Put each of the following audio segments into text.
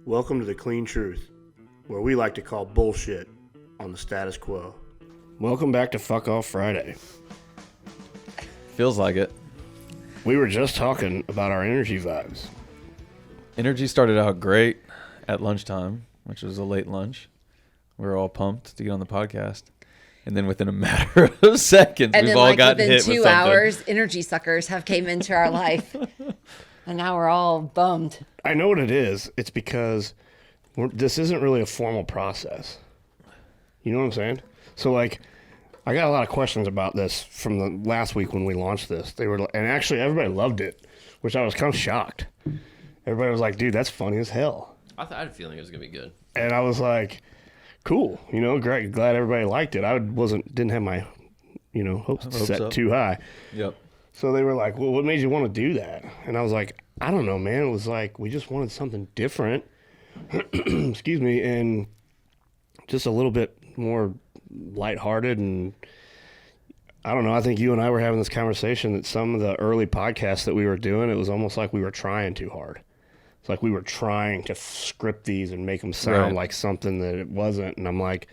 Welcome to the Clean Truth, where we like to call bullshit on the status quo. Welcome back to Fuck Off Friday. Feels like it. We were just talking about our energy vibes. Energy started out great at lunchtime, which was a late lunch. We were all pumped to get on the podcast. And then within a matter of seconds, we've all gotten hit with something. Within 2 hours, energy suckers have came into our life. And now we're all bummed. I know what it is. It's because this isn't really a formal process. You know what I'm saying? So, like, I got a lot of questions about this from the last week when we launched this. And actually, everybody loved it, which I was kind of shocked. Everybody was like, dude, that's funny as hell. I had a feeling it was going to be good. And I was like, cool. You know, great. Glad everybody liked it. I didn't have my, hopes set up too high. Yep. So they were like, well, what made you want to do that? And I was like, I don't know, man. It was like, we just wanted something different. Excuse me. And just a little bit more lighthearted. And I don't know. I think you and I were having this conversation that some of the early podcasts that we were doing, it was almost like we were trying too hard. It's like we were trying to script these and make them sound like something that it wasn't. And I'm like,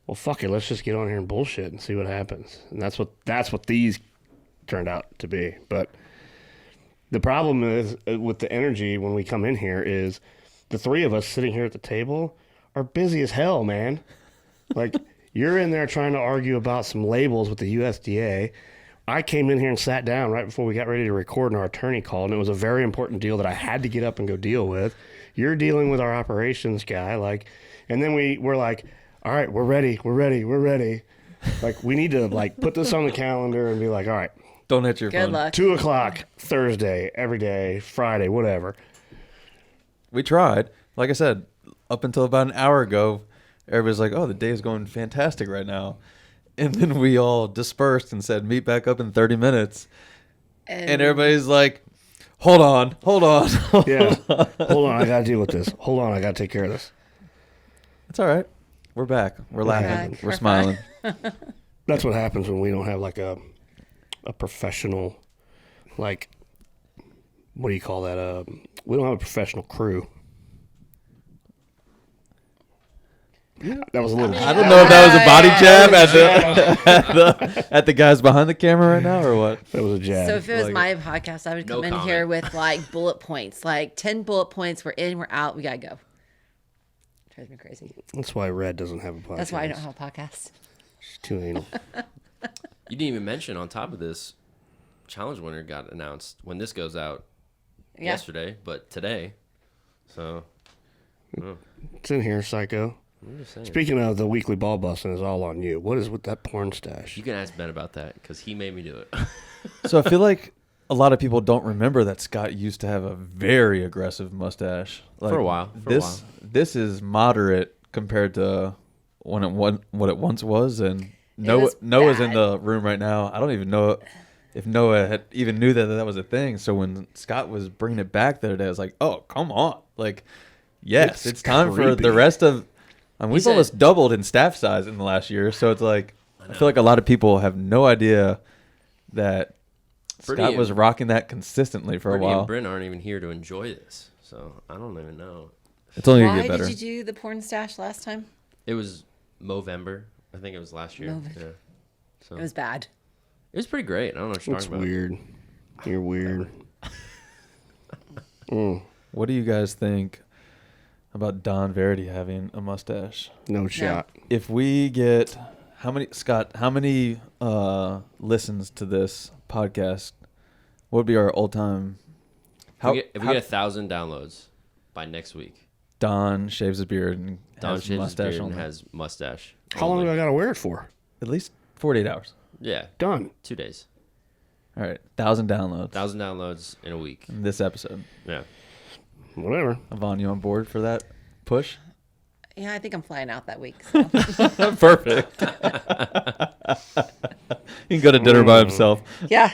well, fuck it. Let's just get on here and bullshit and see what happens. And that's what these turned out to be. But the problem is with the energy when we come in here is the three of us sitting here at the table are busy as hell, man. Like, you're in there trying to argue about some labels with the USDA. I came in here and sat down right before we got ready to record and our attorney called, and it was a very important deal that I had to get up and go deal with. You're dealing with our operations guy, and then we're like, all right, we're ready. Like, we need to put this on the calendar and be like, all right. Don't hit your phone. Good luck. 2:00 Thursday, every day, Friday, whatever. We tried. Like I said, up until about an hour ago, everybody's like, oh, the day is going fantastic right now. And then we all dispersed and said, meet back up in 30 minutes. And everybody's like, hold on. Yeah. Hold on, I got to deal with this. Hold on, I got to take care of this. It's all right. We're back. We're laughing. We're smiling. That's what happens when we don't have a professional, what do you call that? We don't have a professional crew. That was a little. I don't know if that was a body jab at the guys behind the camera right now or what. That was a jab. So if it was my podcast, I would come in here with bullet points, 10 bullet points. We're in, we're out, we got to go. Drives me crazy. That's why Red doesn't have a podcast. That's why I don't have a podcast. She's too anal. You didn't even mention on top of this, challenge winner got announced when this goes out yesterday, but today. So. It's in here, psycho. Speaking of the weekly ball busting is all on you. What is with that porn stash? You can ask Ben about that because he made me do it. So I feel like a lot of people don't remember that Scott used to have a very aggressive mustache. For a while. This is moderate compared to what it once was. And Noah's in the room right now. I don't even know if Noah had even knew that was a thing. So when Scott was bringing it back the other day, I was like, oh, come on. Yes, it's time for the rest of... we've almost doubled in staff size in the last year, so it's I feel like a lot of people have no idea that Scott was rocking that consistently for a while. Brittany and Bryn aren't even here to enjoy this, so I don't even know. It's only going to get better. Why did you do the porn stash last time? It was Movember. I think it was last year. Yeah. So It was bad. it was pretty great. I don't know what you're talking about. Weird. You're weird. What do you guys think about Don Verity having a mustache? No shot. If we get how many listens to this podcast, what would be our all-time? If we get 1,000 downloads by next week, Don shaves his beard and has mustache. How long do I got to wear it for? At least 48 hours. Yeah. Done. 2 days. All right, 1,000 downloads. 1,000 downloads in a week. In this episode. Yeah. Whatever. Evonne, you on board for that push? Yeah, I think I'm flying out that week. So. Perfect. He can go to dinner by himself. Yeah,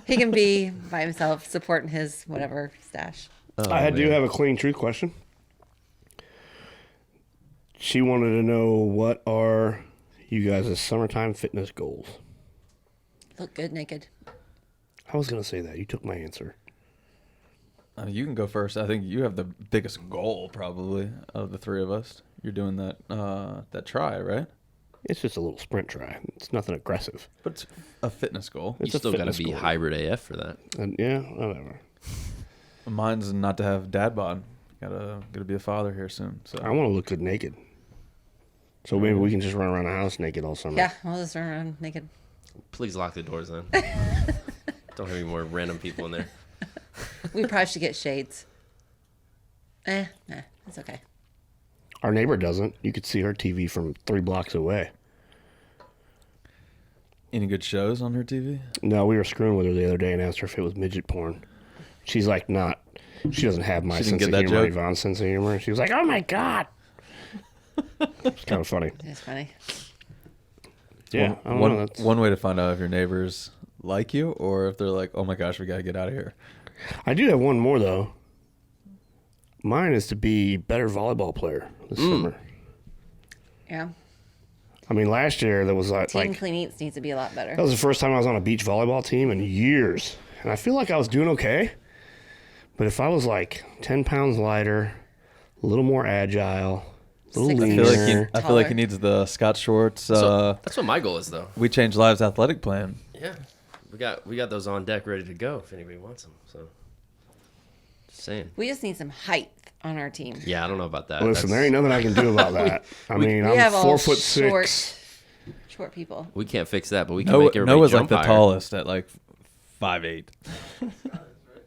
he can be by himself supporting his whatever stash. I do have a clean truth question. She wanted to know, what are you guys' summertime fitness goals? Look good naked. I was going to say that. You took my answer. You can go first. I think you have the biggest goal probably of the three of us. You're doing that try, right? It's just a little sprint try. It's nothing aggressive. But it's a fitness goal. You still got to be hybrid AF for that. And yeah, whatever. Mine's not to have dad bod. Gotta be a father here soon. So I want to look good naked. So maybe we can just run around the house naked all summer. Yeah, we'll just run around naked. Please lock the doors then. Don't have any more random people in there. We probably should get shades. Nah, it's okay. Our neighbor doesn't. You could see her TV from 3 blocks away. Any good shows on her TV? No, we were screwing with her the other day and asked her if it was midget porn. She's like, not. She doesn't have my sense of humor, Evonne's sense of humor. She was like, oh my God. It's kind of funny. It's funny. Yeah. One way to find out if your neighbors like you or if they're like, oh my gosh, we got to get out of here. I do have one more, though. Mine is to be better volleyball player this summer. Yeah. I mean, last year there was Team Clean Eats needs to be a lot better. That was the first time I was on a beach volleyball team in years. And I feel like I was doing okay. But if I was like 10 pounds lighter, a little more agile, a little 6 leaner. I feel like he needs the Scott Schwartz. So that's what my goal is, though. We Changed Lives athletic plan. Yeah, we got those on deck ready to go if anybody wants them. So, just saying. We just need some height on our team. Yeah, I don't know about that. Listen, there ain't nothing I can do about that. I mean, I'm 4'6". Short people. We can't fix that, but we can make everybody Noah's jump like the higher. tallest at like 5'8".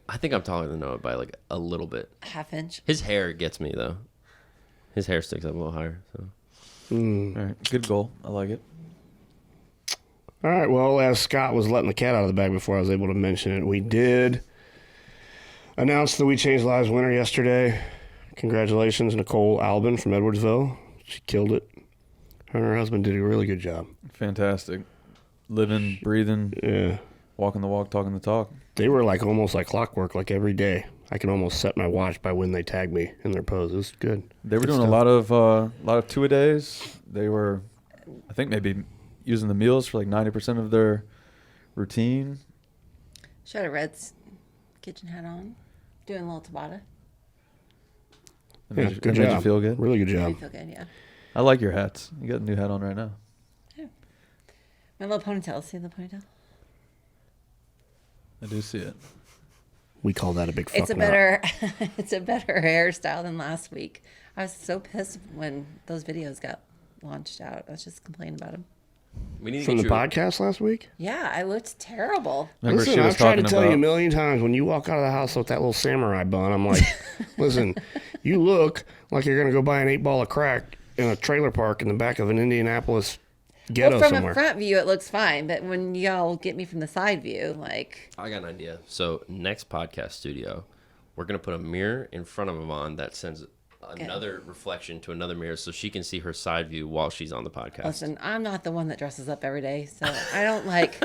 I think I'm taller than Noah by like a little bit. Half inch. His hair gets me though. His hair sticks up a little higher. So. All right, good goal. I like it. All right, well, as Scott was letting the cat out of the bag before I was able to mention it, we did announce the We Changed Lives winner yesterday. Congratulations, Nicole Albin from Edwardsville. She killed it. Her and her husband did a really good job. Fantastic. Living, breathing, Yeah. walking the walk, talking the talk. They were like almost like clockwork, like every day. I can almost set my watch by when they tag me in their pose. It was good. They were Good doing stuff. a lot of two-a-days. They were, I think, maybe using the meals for like 90% of their routine. She had a Red's kitchen hat on, doing a little Tabata. It Yeah, made you- good it made job. you feel good. Really good Made me job. feel good, yeah. I like your hats. You got a new hat on right now. My little ponytail. See the ponytail? I do see it. We call that a big fuck It's a nut. better, it's a better hairstyle than last week. I was so pissed when those videos got launched out. I was just complaining about them. We need to From get the you. podcast last week? Yeah, I looked terrible. Remember Listen, she was I've tried to talking tell you a about million times when you walk out of the house with that little samurai bun, I'm like, listen, you look like you're going to go buy an 8-ball of crack in a trailer park in the back of an Indianapolis ghetto Well, from somewhere. a front view, it looks fine, but when y'all get me from the side view, like, I got an idea. So next podcast studio, we're gonna put a mirror in front of Evonne that sends another reflection to another mirror, so she can see her side view while she's on the podcast. listen, I'm not the one that dresses up every day, so I don't like.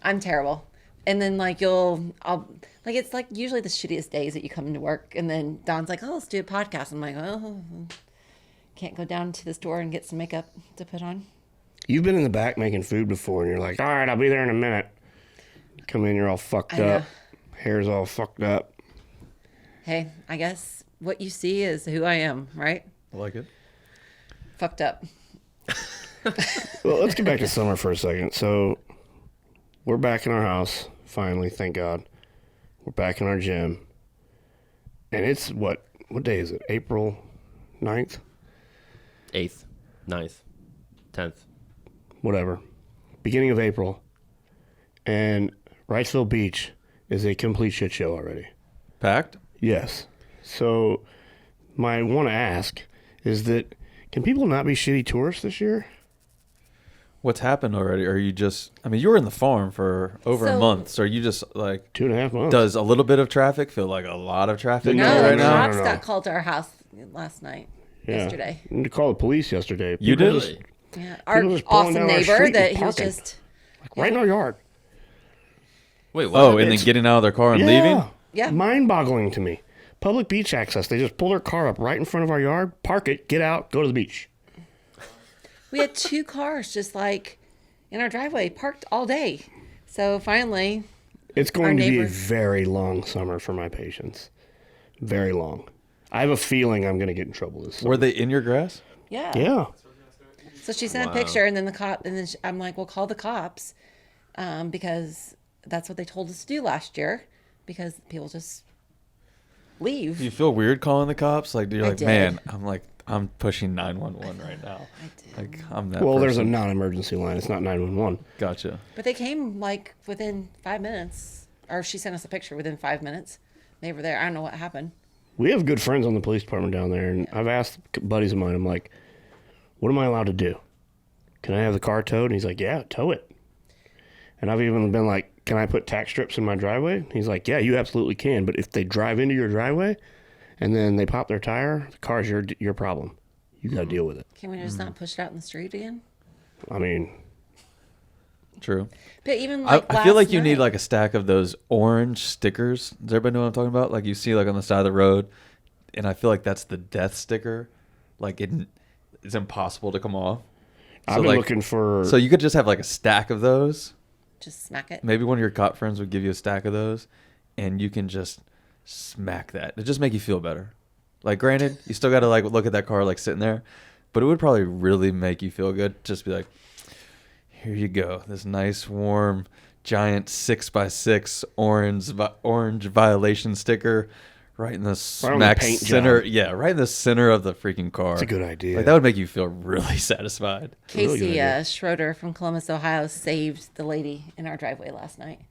I'm terrible. And then it's like usually the shittiest days that you come into work, and then Don's like, "Oh, let's do a podcast." I'm like, "Oh, can't go down to the store and get some makeup to put on." You've been in the back making food before, and you're like, all right, I'll be there in a minute. You come in, you're all fucked I know. up. Hair's all fucked up. Hey, I guess what you see is who I am, right? I like it. Fucked up. Well, let's get back to summer for a second. So we're back in our house, finally, thank God. We're back in our gym. And it's, what day is it? April 9th? 8th, 9th, 10th. Whatever. Beginning of April. And Wrightsville Beach is a complete shit show already. Packed? Yes. So my want to ask is that, can people not be shitty tourists this year? What's happened already? Are you just, I mean, you were in the farm for over a So- month. So are you just like, 2.5 months. does a little bit of traffic feel like a lot of traffic No, No, right the now? cops no. got called to our house last night. Yesterday. And to call the police yesterday. You People did? just, Yeah. Our just pulling awesome down our neighbor street that and he was parking. just like, right in our yard. Wait, what? Oh, and then getting out of their car and leaving? Yeah. Mind-boggling to me. Public beach access. They just pull their car up right in front of our yard, park it, get out, go to the beach. we had 2 cars just like in our driveway parked all day. So finally, It's Our going to be a neighbor- very long summer for my patients. Very long. I have a feeling I'm going to get in trouble this summer. Were they in your grass? Yeah. Yeah. So she sent Wow. a picture, and then I'm like, well, call the cops, because that's what they told us to do last year, because people just leave. Do you feel weird calling the cops? Like, you're I like, did. man, I'm pushing 911 right now. I did. Like, I'm that Well, there's a person. non-emergency line. It's not 911. Gotcha. But they came like within 5 minutes, or she sent us a picture within 5 minutes. They were there. I don't know what happened. We have good friends on the police department down there, and I've asked buddies of mine, I'm like, what am I allowed to do? Can I have the car towed? And he's like, yeah, tow it. And I've even been like, can I put tack strips in my driveway? He's like, yeah, you absolutely can. But if they drive into your driveway and then they pop their tire, the car's your problem. You got to deal with it. Can we just not push it out in the street again? I mean, True. But even I, like I feel last like you need night- like a stack of those orange stickers. Does everybody know what I'm talking about? Like you see like on the side of the road, and I feel like that's the death sticker. Like it's impossible to come off. I've been like, looking for. So you could just have like a stack of those. just smack it. Maybe one of your cop friends would give you a stack of those, and you can just smack that. It just make you feel better. Like, granted, you still got to like look at that car like sitting there, but it would probably really make you feel good. Just be like, here you go, this nice warm giant 6x6 orange violation sticker, right in the Right on the smack paint center. job. Yeah, right in the center of the freaking car. That's a good idea. Like that would make you feel really satisfied. really good Casey idea. Schroeder from Columbus, Ohio, saved the lady in our driveway last night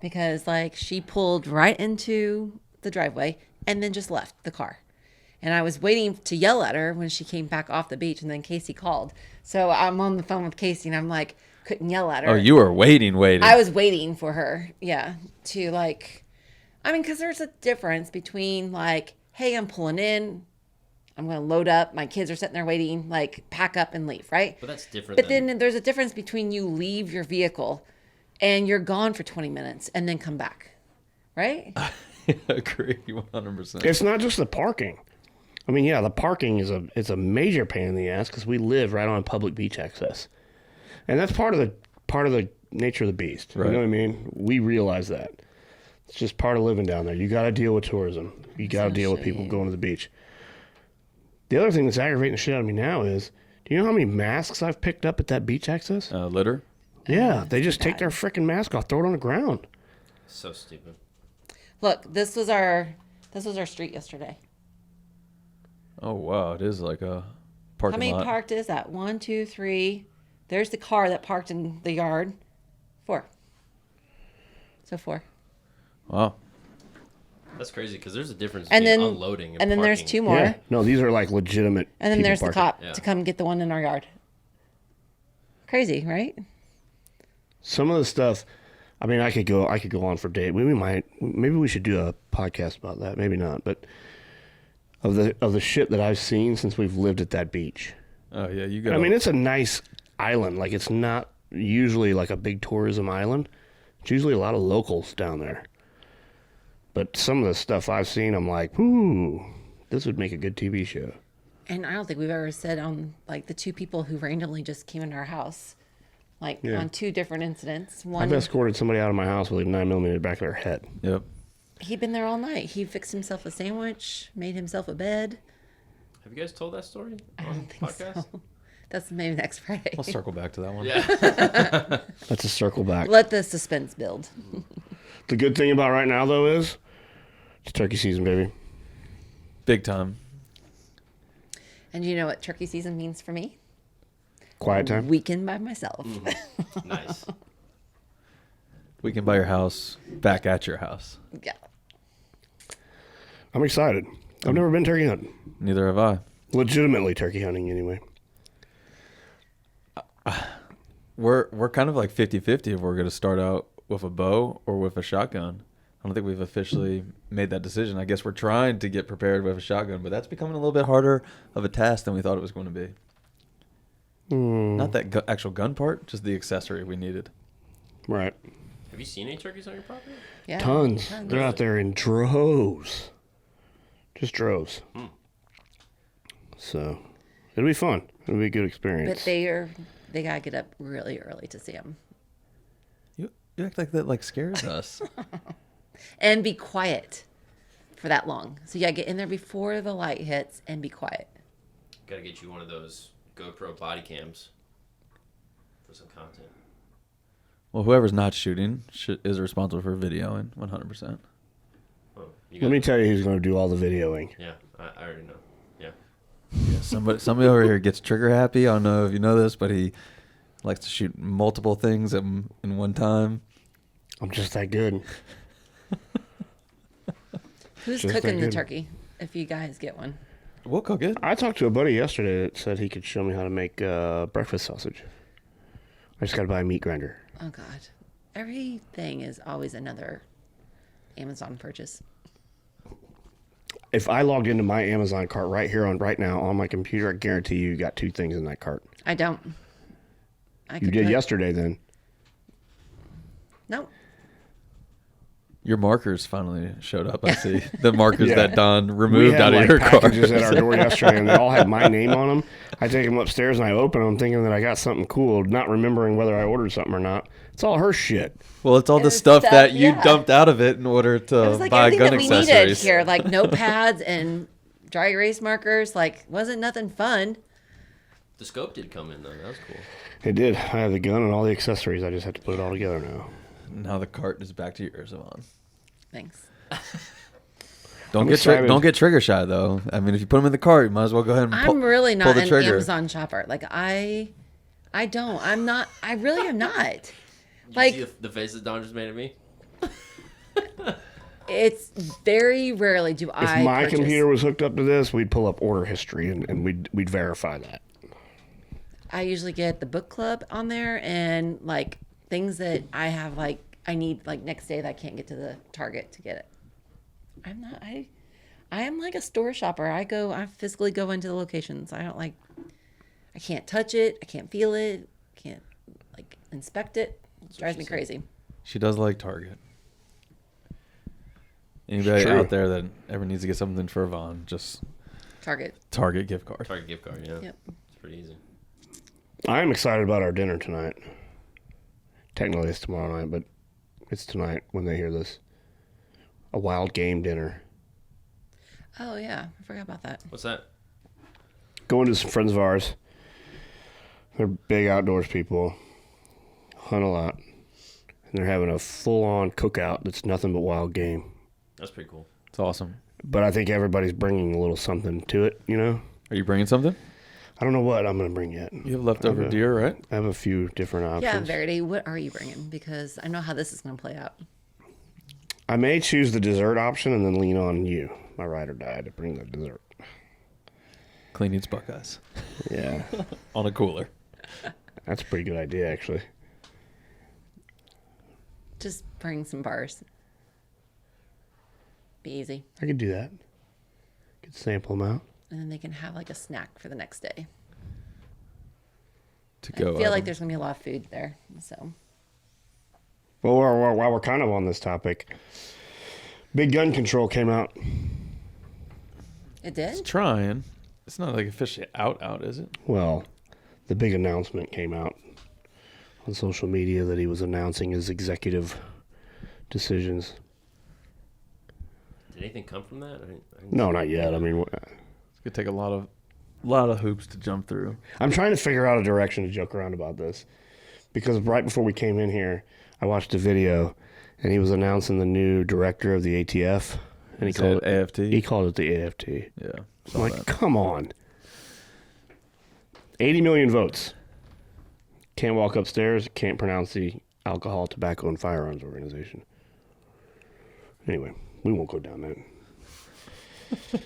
because, like, she pulled right into the driveway and then just left the car. And I was waiting to yell at her when she came back off the beach, and then Casey called. So I'm on the phone with Casey, and I'm like, couldn't yell at her. Oh, you were waiting. I was waiting for her, yeah, to like, I mean, because there's a difference between like, hey, I'm pulling in, I'm going to load up, my kids are sitting there waiting, like pack up and leave, right? But that's different. But then there's a difference between you leave your vehicle and you're gone for 20 minutes and then come back, right? Agree 100%. It's not just the parking. I mean, yeah, the parking is a major pain in the ass because we live right on public beach access, and that's part of the nature of the beast. Right. You know what I mean? We realize that it's just part of living down there. You got to deal with tourism. You got to deal with people going to the beach. The other thing that's aggravating the shit out of me now is, do you know how many masks I've picked up at that beach access? Litter? Yeah, they just take their freaking mask off, throw it on the ground. So stupid. Look, this was our street yesterday. Oh, wow. It is like a parking How many lot. parked is that? 1, 2, 3. There's the car that parked in the yard. 4. So 4. Wow. That's crazy because there's a difference And between then unloading and and then there's parking. 2 more. Yeah, no, these are like legitimate. And then people there's the parking. cop Yeah. to come get the one in our yard. Crazy, right? Some of the stuff, I mean, I could go on for days. Maybe we should do a podcast about that. Maybe not, but of the shit that I've seen since we've lived at that beach. Oh, yeah. You got I mean, it's a nice island. Like, it's not usually like a big tourism island. It's usually a lot of locals down there. But some of the stuff I've seen, I'm like, ooh, this would make a good TV show. And I don't think we've ever said on like the 2 people who randomly just came into our house, like Yeah. on 2 different incidents. I've One, escorted somebody out of my house with a 9mm in the back of their head. Yep. he'd been there all night. He fixed himself a sandwich, made himself a bed. Have you guys told that story I on don't the think podcast? so. That's maybe next Friday. I'll circle back to that one. Yeah. That's a circle back. Let the suspense build. The good thing about right now, though, is it's turkey season, baby. Big time. And you know what turkey season means for me? Quiet time. Weekend by myself. Nice. We can buy your house back at your house. Yeah. I'm excited. I've never been turkey hunting. Neither have I. Legitimately turkey hunting, anyway. We're kind of like 50-50 if we're going to start out with a bow or with a shotgun. I don't think we've officially made that decision. I guess we're trying to get prepared with a shotgun, but that's becoming a little bit harder of a task than we thought it was going to be. Not that actual gun part, just the accessory we needed. Right. Have you seen any turkeys on your property? Yeah. Tons. They're out there in droves. Just droves. So, it'll be fun. It'll be a good experience. But they gotta get up really early to see them. You act like that like scares us. And be quiet for that long. So yeah, get in there before the light hits and be quiet. Gotta get you one of those GoPro body cams for some content. Well, whoever's not shooting is responsible for videoing 100%. Oh, Let me tell you who's going to do all the videoing. Yeah, I already know. Yeah. Yeah, somebody over here gets trigger happy. I don't know if you know this, but he likes to shoot multiple things in one time. I'm just that good. Who's Just cooking that the good. turkey? If you guys get one. We'll cook it. I talked to a buddy yesterday that said he could show me how to make breakfast sausage. I just got to buy a meat grinder. Oh God, everything is always another Amazon purchase. If I logged into my Amazon cart right now on my computer, I guarantee you got 2 things in that cart. I don't. You did yesterday then. Nope. Your markers finally showed up. I see the markers Yeah. that Don We removed had out of like your packages car. at our door yesterday, and they all had my name on them. I take them upstairs and I open them, thinking that I got something cool, not remembering whether I ordered something or not. It's all her shit. Well, it's all the It's stuff stuff, that you yeah. dumped out of it in order It to was like buy everything gun that we needed accessories. here, like notepads and dry erase markers. Like, wasn't nothing fun. The scope did come in though. That was cool. It did. I have the gun and all the accessories. I just have to put it all together now. Now the cart is back to yours, Evonne. Thanks. Don't I'm get excited. don't get trigger shy though. I mean, if you put them in the cart, you might as well go ahead and I'm really pull not the an trigger. Amazon shopper. Like I don't. I'm not. I really am not. Did Like you see the face that Don just made at me? it's very rarely do If I. my purchase. computer was hooked up to this, we'd pull up order history and we'd verify that. I usually get the book club on there and like things that I have like I need like next day that I can't get to the Target to get it. I'm not. I am like a store shopper. I physically go into the locations. I don't like. I can't touch it. I can't feel it. Can't like inspect it. It drives me crazy. She does like Target. Anybody True. out there that ever needs to get something for Evonne, just Target. Target gift card. Target gift card. Yeah. Yep. It's pretty easy. I am excited about our dinner tonight. Technically, it's tomorrow night, but it's tonight when they hear this. A wild game dinner. Oh yeah, I forgot about that. What's that? Going to some friends of ours. They're big outdoors people. Hunt a lot. And they're having a full-on cookout that's nothing but wild game. That's pretty cool. It's awesome. But I think everybody's bringing a little something to it, you know? Are you bringing something? I don't know what I'm going to bring yet. You have leftover Okay. deer, right? I have a few different options. Yeah, Verity, what are you bringing? Because I know how this is going to play out. I may choose the dessert option and then lean on you, my ride or die, to bring the dessert. Clean Eats Buckeyes Yeah, on a cooler. that's a pretty good idea, actually. Just bring some bars. Be easy. I could do that. Could sample them out. And then they can have like a snack for the next day. To I go. feel like there's going to be a lot of food there. So, Well, while we're kind of on this topic, big gun control came out. it It's did? trying. It's not like officially out, is it? Well, the big announcement came out on social media that he was announcing his executive decisions. Did anything come from that? I didn't No, see not yet. I mean, It's gonna take a lot of hoops to jump through. I'm trying to figure out a direction to joke around about this because right before we came in here, I watched a video and he was announcing the new director of the ATF, and he called it AFT. He called it the AFT. Yeah. I'm saw like, that. come on. 80 million votes. Can't walk upstairs, can't pronounce the Alcohol, Tobacco, and Firearms Organization. Anyway, we won't go down that.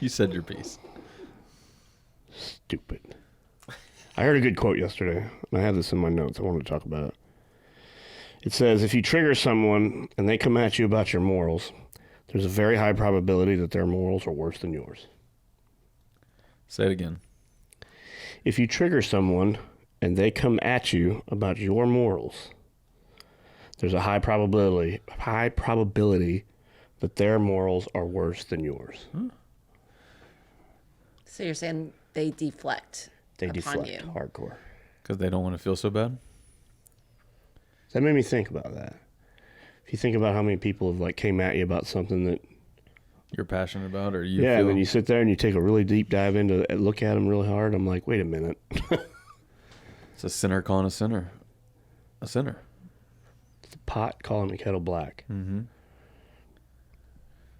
You said your piece. Stupid. I heard a good quote yesterday, and I have this in my notes. I wanted to talk about it. It says, if you trigger someone and they come at you about your morals, there's a very high probability that their morals are worse than yours. Say it again. If you trigger someone and they come at you about your morals, there's a high probability that their morals are worse than yours. So you're saying they deflect They upon deflect you. hardcore. Because they don't want to feel so bad. That made me think about that. If you think about how many people have like came at you about something that you're passionate about, or you Yeah, feel. and then you sit there and you take a really deep dive into it, look at them really hard. I'm like, wait a minute. It's a sinner calling a sinner a sinner. It's a pot calling the kettle black. Mm-hmm.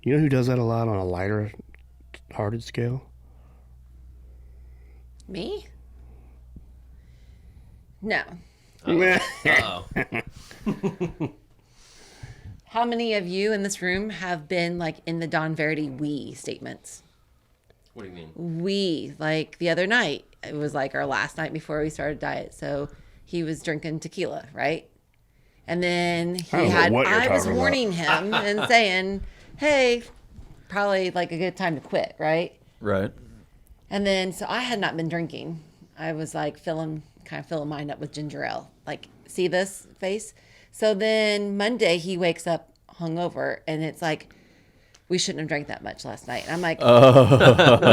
You know who does that a lot on a lighter hearted scale? Me? No. Uh-oh. How many of you in this room have been like in the Don Verity we statements? What do you mean? We, like the other night, it was like our last night before we started diet. So he was drinking tequila, right? And then I was warning him and saying, hey, probably like a good time to quit, right? Right. And then, so I had not been drinking. I was like filling mine up with ginger ale. Like, see this face? So then Monday he wakes up hungover and it's like, we shouldn't have drank that much last night. And I'm like,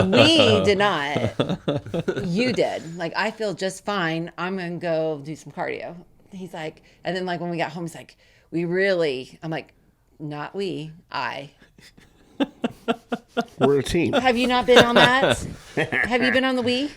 we did not. You did. Like, I feel just fine. I'm going to go do some cardio. He's like, and then like when we got home, he's like, I'm like, not we, I. We're a team. Have you not been on that? Have you been on the we?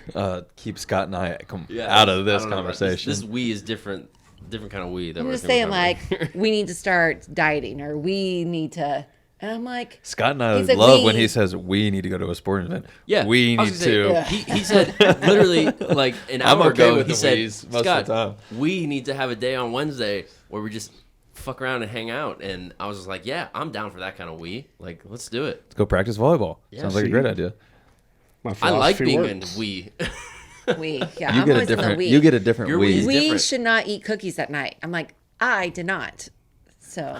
Keep Scott and I out of this I don't know about conversation. This we is different kind of we. That I'm we're just gonna saying, cover. like, we need to start dieting, or we need to. And I'm like, Scott and I he's like, love when he says we need to go to a sporting event. Yeah, We I was need gonna say, to. Yeah. He said literally like an I'm hour okay ago. with He the said, we's most of Scott, the time. we need to have a day on Wednesday where we just fuck around and hang out. And I was just like, yeah, I'm down for that kind of we. Like, let's do it. Let's go practice volleyball. Yeah, Sounds like a see? great idea. My I like philosophy being works. in we. we. Yeah, You I'm get a always in the different. we. You get a different Your we. we is We different. should not eat cookies at night. I'm like, I did not. So,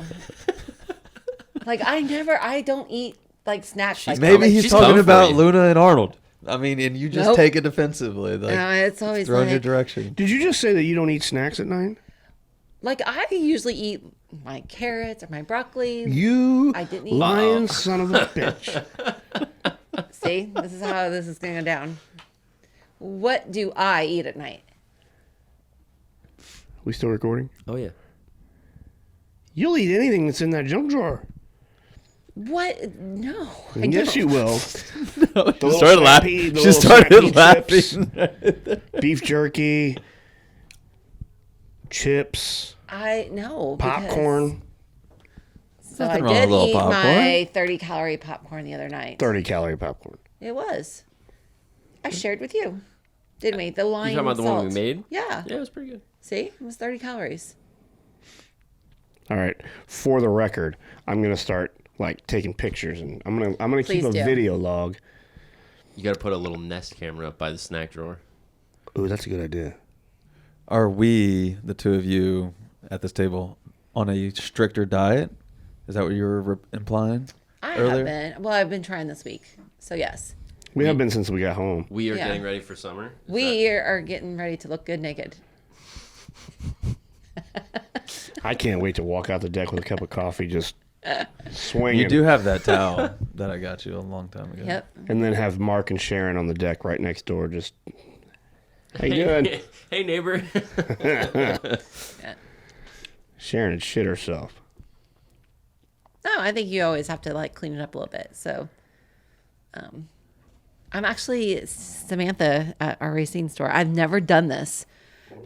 like, I don't eat like snacks. Like Maybe that. he's She's talking coming for about you. Luna and Arnold. I mean, and you just Nope. take it defensively, like It's always throw in your like, direction. Did you just say that you don't eat snacks at night? like I usually eat my carrots or my broccoli. You I didn't eat- lying son of a bitch. See, this is how this is going to go down. What do I eat at night? We still recording? Oh yeah. You'll eat anything that's in that junk drawer. What? No. I Yes, don't. you will. She started laughing. the She little started snappy laughing. Beef jerky, chips, I know. because- popcorn. So I Nothing wrong with did a little eat popcorn. my 30-calorie popcorn the other night. 30-calorie popcorn. It was. I shared with you, didn't we? The lime You talking about the salt. one we made? Yeah. Yeah, it was pretty good. See, it was 30 calories. All right. For the record, I'm gonna start like taking pictures, and I'm gonna keep Please a do. video log. You got to put a little Nest camera up by the snack drawer. Ooh, that's a good idea. Are we, the two of you at this table, on a stricter diet? Is that what you were implying? I Earlier? have been. Well, I've been trying this week. So yes, We have been since we got home. We are Yeah. getting ready for summer. Is we are getting ready to look good naked. I can't wait to walk out the deck with a cup of coffee, just swinging. You do have that towel that I got you a long time ago. Yep. And then have Mark and Sharon on the deck right next door. Just, how you doing? Hey neighbor. Yeah. Sharon had shit herself. No, I think you always have to like clean it up a little bit. So, I'm actually Samantha at our racing store. I've never done this,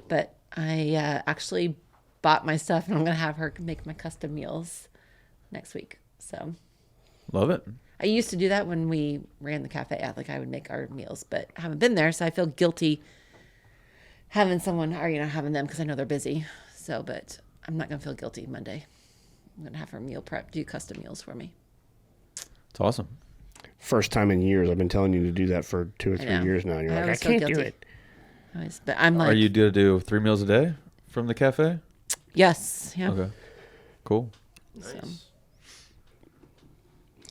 but I actually bought my stuff, and I'm gonna have her make my custom meals next week. So Love it. I used to do that when we ran the cafe. I would make our meals, but I haven't been there, so I feel guilty having someone or having them because I know they're busy. So, but I'm not gonna feel guilty Monday. I'm gonna have her meal prep, do custom meals for me. It's awesome. First time in years. I've been telling you to do that for 2 or 3 know. years now. And you're I like, I always feel can't do guilty. it. But I'm like, Are you to do 3 meals a day from the cafe? yes, yeah. Okay. Cool. Nice.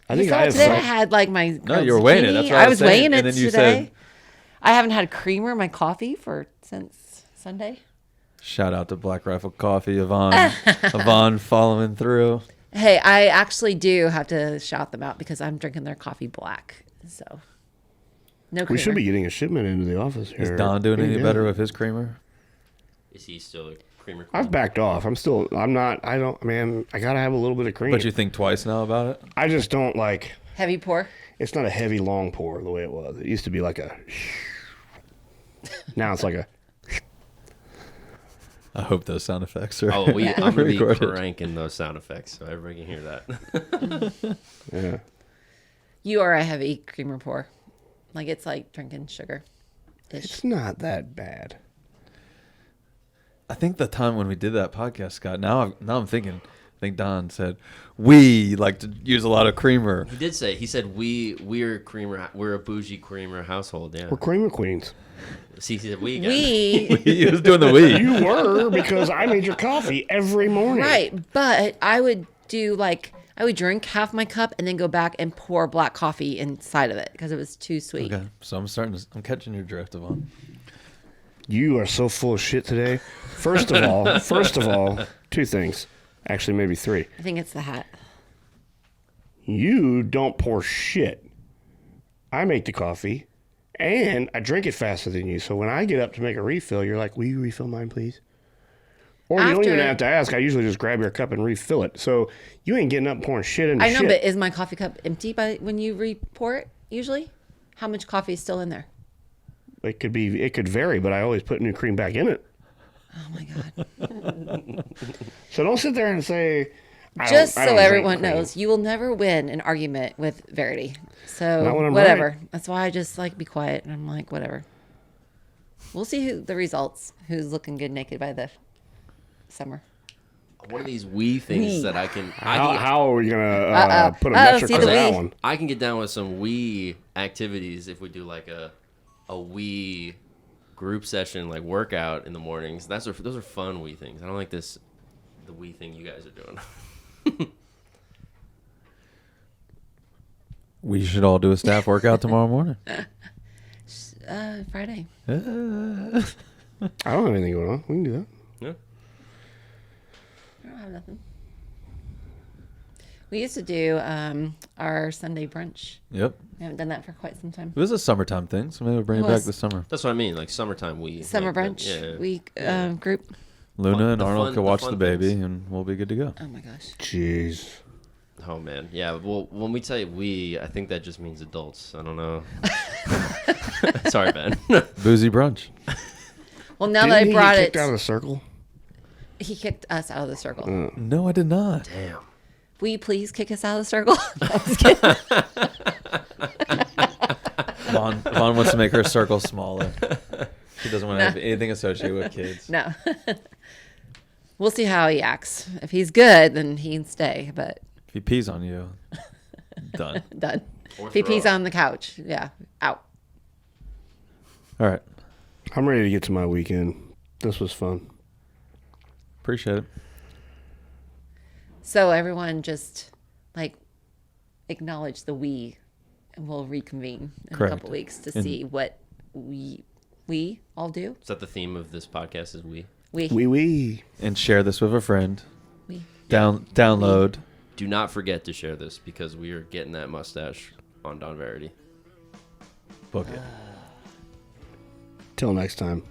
I You think saw I today I have. had like my No, grilled you were weighing it. That's zucchini. what I was was saying. weighing it And then you today. said- I haven't had creamer in my coffee since Sunday. Shout out to Black Rifle Coffee, Evonne. Evonne following through. Hey, I actually do have to shout them out because I'm drinking their coffee black. So no creamer. We should be getting a shipment into the office here. Is Don doing any Yeah. better with his creamer? Is he still a creamer? I've backed off. I'm not, man, I gotta have a little bit of cream. But you think twice now about it? I just don't like Heavy pour. It's not a heavy long pour the way it was. It used to be like a. Now it's like a. I hope those sound effects are. Oh, I'm gonna be recorded. cranking those sound effects so everybody can hear that. Yeah. You are a heavy creamer pour. Like it's like drinking sugar. It's not that bad. I think the time when we did that podcast, Scott. Now I'm thinking. I think Don said we like to use a lot of creamer. He did say. He said we're creamer. We're a bougie creamer household. Yeah. We're creamer queens. See, he said we again. He was doing the we. You were, because I made your coffee every morning. Right, but I would drink half my cup and then go back and pour black coffee inside of it because it was too sweet. Okay, so I'm catching your drift, Evonne. You are so full of shit today. First of all, two things. Actually, maybe three. I think it's the hat. You don't pour shit. I make the coffee, and I drink it faster than you. So when I get up to make a refill, you're like, will you refill mine, please? Or you don't even have to ask. I usually just grab your cup and refill it. So you ain't getting up pouring shit into I know, shit. but is my coffee cup empty when you re-pour it usually? How much coffee is still in there? It could vary, but I always put new cream back in it. Oh my God. So don't sit there and say, Just so drink everyone cream. knows, you will never win an argument with Verity. So Not when I'm whatever. right. That's why I just like be quiet and I'm like, whatever. We'll see the results. Who's looking good naked by the summer. One of these we things that I can. How are we going to put a metric see on the that we. one? I can get down with some we activities if we do like a we group session, like workout in the mornings. Those are fun we things. I don't like the we thing you guys are doing. We should all do a staff workout tomorrow morning. Friday. I don't have anything going on. We can do that. Yeah. I don't have nothing. We used to do our Sunday brunch. Yep. We haven't done that for quite some time. It was a summertime thing, so maybe we'll bring it back this summer. That's what I mean. Like summertime we. Summer like, brunch yeah. week group. Luna and the Arnold fun- can the watch fun the baby, things. and we'll be good to go. Oh my gosh. Jeez. Oh man, yeah. Well, when we say we, I think that just means adults. I don't know. Sorry, Ben. Boozy brunch. Well, now Didn't that I he brought get it, kicked out of the circle? he kicked us out of the circle. No, I did not. Damn. Will you please kick us out of the circle? No, I'm just kidding. Vaughn wants to make her circle smaller. She doesn't want to have anything associated with kids. No. We'll see how he acts. If he's good, then he can stay. But If he pees on you, done. done. Or If he throw pees up. on the couch, yeah, out. All right. I'm ready to get to my weekend. This was fun. Appreciate it. So everyone just like acknowledge the we, and we'll reconvene in Correct. a couple weeks to And- see what we all do. Is that the theme of this podcast? Is we? Wee. And share this with a friend. We. Download. Do not forget to share this because we are getting that mustache on Don Verity. Book it. Till next time.